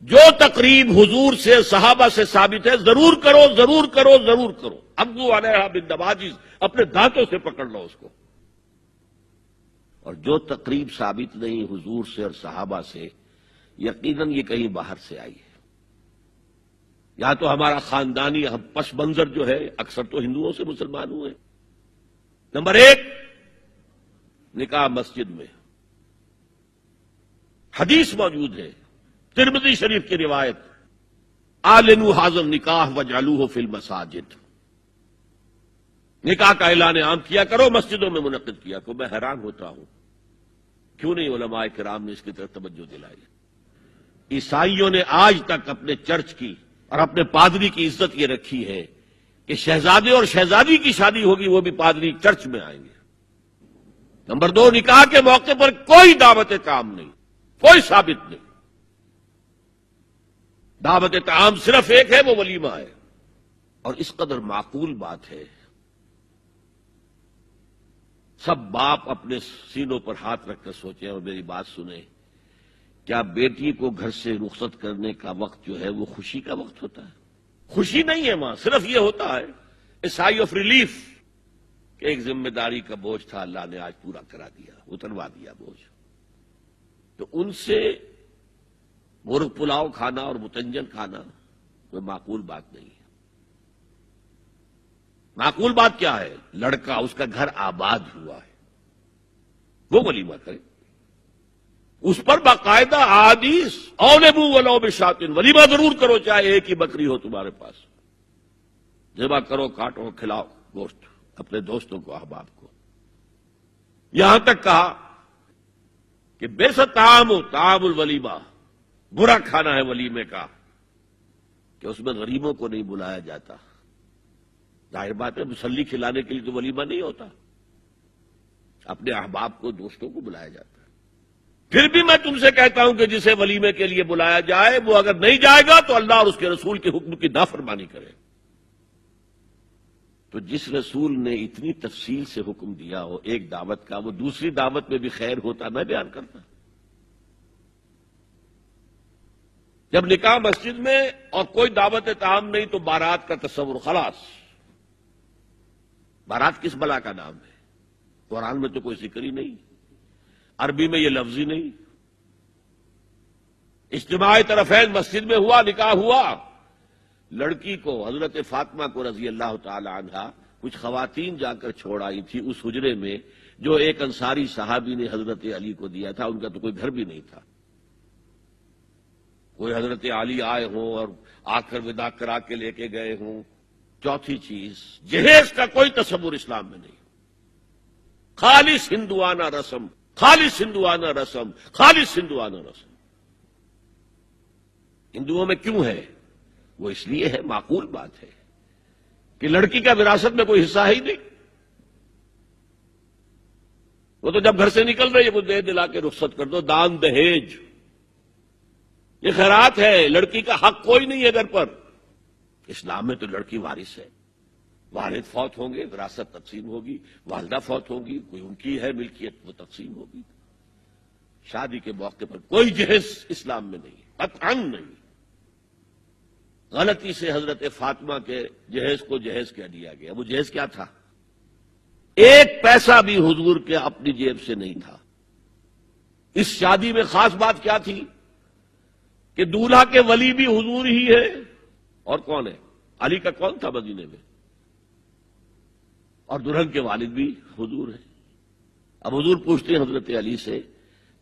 جو تقریب حضور سے صحابہ سے ثابت ہے ضرور کرو ضرور کرو ضرور کرو. ابدو علیہا بالنواجذ، اپنے دانتوں سے پکڑ لو اس کو. اور جو تقریب ثابت نہیں حضور سے اور صحابہ سے، یقیناً یہ کہیں باہر سے آئی ہے. یا تو ہمارا خاندانی پس منظر جو ہے، اکثر تو ہندوؤں سے مسلمان ہوئے. نمبر 1، نکاح مسجد میں. حدیث موجود ہے، ترمذی شریف کی روایت، اعلنوا ھذا النکاح واجعلوہ فی المساجد. نکاح کا اعلان عام کیا کرو، مسجدوں میں منعقد کیا کرو. میں حیران ہوتا ہوں کیوں نہیں علماء کرام نے اس کی طرف توجہ دلائی. عیسائیوں نے آج تک اپنے چرچ کی اور اپنے پادری کی عزت یہ رکھی ہے کہ شہزادے اور شہزادی کی شادی ہوگی وہ بھی پادری چرچ میں آئیں گے. نمبر 2، نکاح کے موقع پر کوئی دعوت طعام نہیں، کوئی ثابت نہیں. دعوت طعام صرف ایک ہے، وہ ولیمہ ہے. اور اس قدر معقول بات ہے، سب باپ اپنے سینوں پر ہاتھ رکھ کر سوچیں اور میری بات سنیں. کیا بیٹی کو گھر سے رخصت کرنے کا وقت جو ہے وہ خوشی کا وقت ہوتا ہے؟ خوشی نہیں ہے وہاں، صرف یہ ہوتا ہے اے سائی آف ریلیف کہ ایک ذمہ داری کا بوجھ تھا، اللہ نے آج پورا کرا دیا، اتروا دیا بوجھ. تو ان سے مرغ پلاؤ کھانا اور متنجن کھانا کوئی معقول بات نہیں ہے. معقول بات کیا ہے؟ لڑکا، اس کا گھر آباد ہوا ہے، وہ ولیمہ کرے. اس پر باقاعدہ احادیث اولبوا ولو بشاۃ، ولیمہ ضرور کرو چاہے ایک ہی بکری ہو تمہارے پاس. ذبح کرو، کاٹو، کھلاؤ گوشت اپنے دوستوں کو، احباب کو. یہاں تک کہا کہ بئس طعام الولیمہ، برا کھانا ہے ولیمے کا کہ اس میں غریبوں کو نہیں بلایا جاتا. ظاہر بات ہے، مسلی کھلانے کے لیے تو ولیمہ نہیں ہوتا، اپنے احباب کو، دوستوں کو بلایا جاتا ہے. پھر بھی میں تم سے کہتا ہوں کہ جسے ولیمے کے لیے بلایا جائے وہ اگر نہیں جائے گا تو اللہ اور اس کے رسول کے حکم کی نافرمانی کرے. تو جس رسول نے اتنی تفصیل سے حکم دیا ہو ایک دعوت کا، وہ دوسری دعوت میں بھی خیر ہوتا میں بیان کرتا. جب نکاح مسجد میں اور کوئی دعوت طعام نہیں تو بارات کا تصور خلاص. بارات کس بلا کا نام ہے؟ قرآن میں تو کوئی ذکر ہی نہیں، عربی میں یہ لفظ ہی نہیں. اجتماع طرفین مسجد میں ہوا، نکاح ہوا. لڑکی کو، حضرت فاطمہ کو رضی اللہ تعالی عنہا، کچھ خواتین جا کر چھوڑ آئی تھی اس حجرے میں جو ایک انصاری صحابی نے حضرت علی کو دیا تھا. ان کا تو کوئی گھر بھی نہیں تھا. کوئی حضرت علی آئے ہوں اور آ کر وداع کرا کے لے کے گئے ہوں. چوتھی چیز، جہیز کا کوئی تصور اسلام میں نہیں. خالص ہندوانہ رسم، خالص ہندوانہ رسم، خالص ہندوانہ رسم. ہندوؤں میں کیوں ہے؟ وہ اس لیے ہے، معقول بات ہے کہ لڑکی کا وراثت میں کوئی حصہ ہی نہیں. وہ تو جب گھر سے نکل رہی ہے وہ دے دلا کے رخصت کر دو. دان دہیج یہ خیرات ہے، لڑکی کا حق کوئی نہیں ہے گھر پر. اسلام میں تو لڑکی وارث ہے. والد فوت ہوں گے، وراثت تقسیم ہوگی. والدہ فوت ہوں گی، کوئی ان کی ہے ملکیت، وہ تقسیم ہوگی. شادی کے موقع پر کوئی جہیز اسلام میں نہیں، قطعاً نہیں. غلطی سے حضرت فاطمہ کے جہیز کو جہیز کہہ دیا گیا. وہ جہیز کیا تھا؟ ایک پیسہ بھی حضور کے اپنی جیب سے نہیں تھا. اس شادی میں خاص بات کیا تھی کہ دولہا کے ولی بھی حضور ہی ہے. اور کون ہے؟ علی کا کون تھا مدینے میں؟ اور دلہن کے والد بھی حضور ہیں. اب حضور پوچھتے ہیں حضرت علی سے،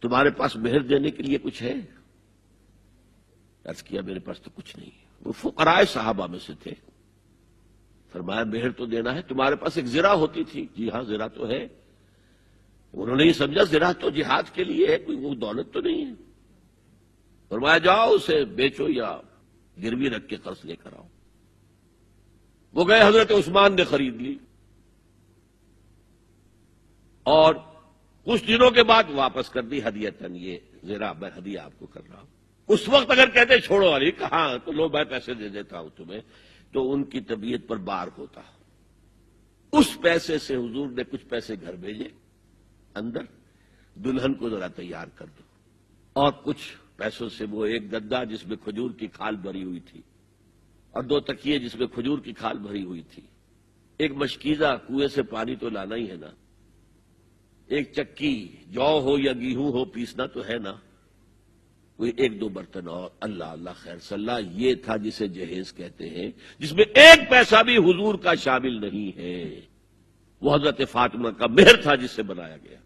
تمہارے پاس مہر دینے کے لیے کچھ ہے؟ عرض کیا میرے پاس تو کچھ نہیں. وہ فقراء صحابہ میں سے تھے. فرمایا مہر تو دینا ہے. تمہارے پاس ایک زرہ ہوتی تھی. جی ہاں زرہ تو ہے. انہوں نے یہ سمجھا زرہ تو جہاد کے لیے ہے، کوئی وہ دولت تو نہیں ہے. فرمایا جاؤ اسے بیچو یا گروی رکھ کے قرض لے کر آؤ. وہ گئے، حضرت عثمان نے خرید لی اور کچھ دنوں کے بعد واپس کر دی ہدیتاً. یہ زرہ میں ہدیہ آپ کو کر رہا ہوں. اس وقت اگر کہتے چھوڑو علی، کہاں تو لو میں پیسے دے دیتا ہوں تمہیں، تو ان کی طبیعت پر بار ہوتا. اس پیسے سے حضور نے کچھ پیسے گھر بھیجے اندر، دلہن کو ذرا تیار کر دو اور کچھ پیسوں سے وہ ایک گدا جس میں کھجور کی کھال بھری ہوئی تھی اور 2 تکیے جس میں کھجور کی کھال بھری ہوئی تھی، ایک مشکیزہ کنویں سے پانی تو لانا ہی ہے نا، ایک چکی جو ہو یا گیہوں ہو پیسنا تو ہے نا، کوئی 1-2 برتن اور اللہ اللہ خیر صلی اللہ، یہ تھا جسے جہیز کہتے ہیں، جس میں ایک پیسہ بھی حضور کا شامل نہیں ہے۔ وہ حضرت فاطمہ کا مہر تھا جس سے بنایا گیا،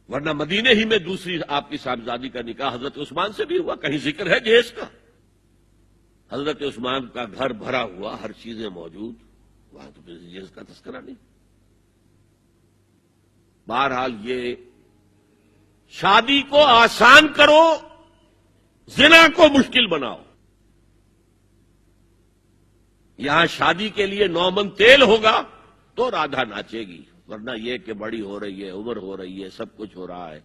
ورنہ مدینے ہی میں دوسری آپ کی صاحبزادی کا نکاح حضرت عثمان سے بھی ہوا، کہیں ذکر ہے جہیز کا؟ حضرت عثمان کا گھر بھرا ہوا، ہر چیزیں موجود، وہاں تو پھر جہیز کا تذکرہ نہیں۔ بہرحال یہ شادی کو آسان کرو، زنا کو مشکل بناؤ۔ یہاں شادی کے لیے 9 من تیل ہوگا تو رادھا ناچے گی، ورنہ یہ کہ بڑی ہو رہی ہے، عمر ہو رہی ہے، سب کچھ ہو رہا ہے،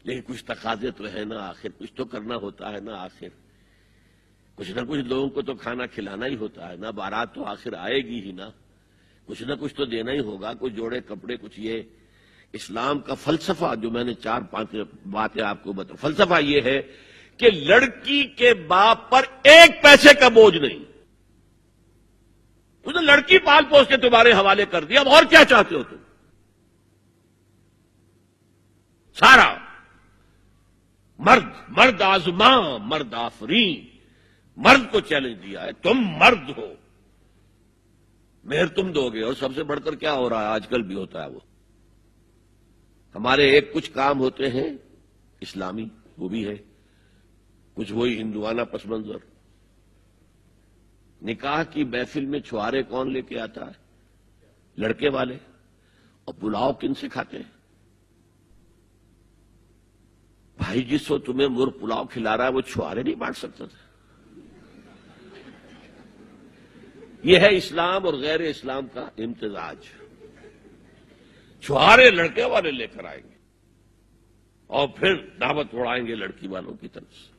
لیکن کچھ تقاضے تو ہے نا، آخر کچھ تو کرنا ہوتا ہے نا، آخر کچھ نہ کچھ لوگوں کو تو کھانا کھلانا ہی ہوتا ہے نا، بارات تو آخر آئے گی ہی نا، کچھ نہ کچھ تو دینا ہی ہوگا، کچھ جوڑے کپڑے، کچھ یہ۔ اسلام کا فلسفہ جو میں نے 4-5 باتیں آپ کو بتا، فلسفہ یہ ہے کہ لڑکی کے باپ پر 1 پیسے کا بوجھ نہیں، تو لڑکی پال پوس کے تمہارے حوالے کر دیا، اب اور کیا چاہتے ہو تم؟ سارا مرد آزماں مرد آفرین، مرد کو چیلنج دیا ہے، تم مرد ہو، مہر تم دو گے، اور سب سے بڑھ کر کیا ہو رہا ہے آج کل بھی ہوتا ہے، وہ ہمارے ایک کچھ کام ہوتے ہیں اسلامی، وہ بھی ہے، کچھ وہی ہندوانہ پس منظر۔ نکاح کی محفل میں چھوارے کون لے کے آتا ہے؟ لڑکے والے، اور پلاؤ کن سے کھاتے ہیں؟ بھائی جس کو تمہیں مرغ پلاؤ کھلا رہا ہے وہ چھوارے نہیں بانٹ سکتا تھا؟ یہ ہے اسلام اور غیر اسلام کا امتزاج۔ چھوارے لڑکے والے لے کر آئیں گے اور پھر دعوت اڑائیں گے لڑکی والوں کی طرف سے۔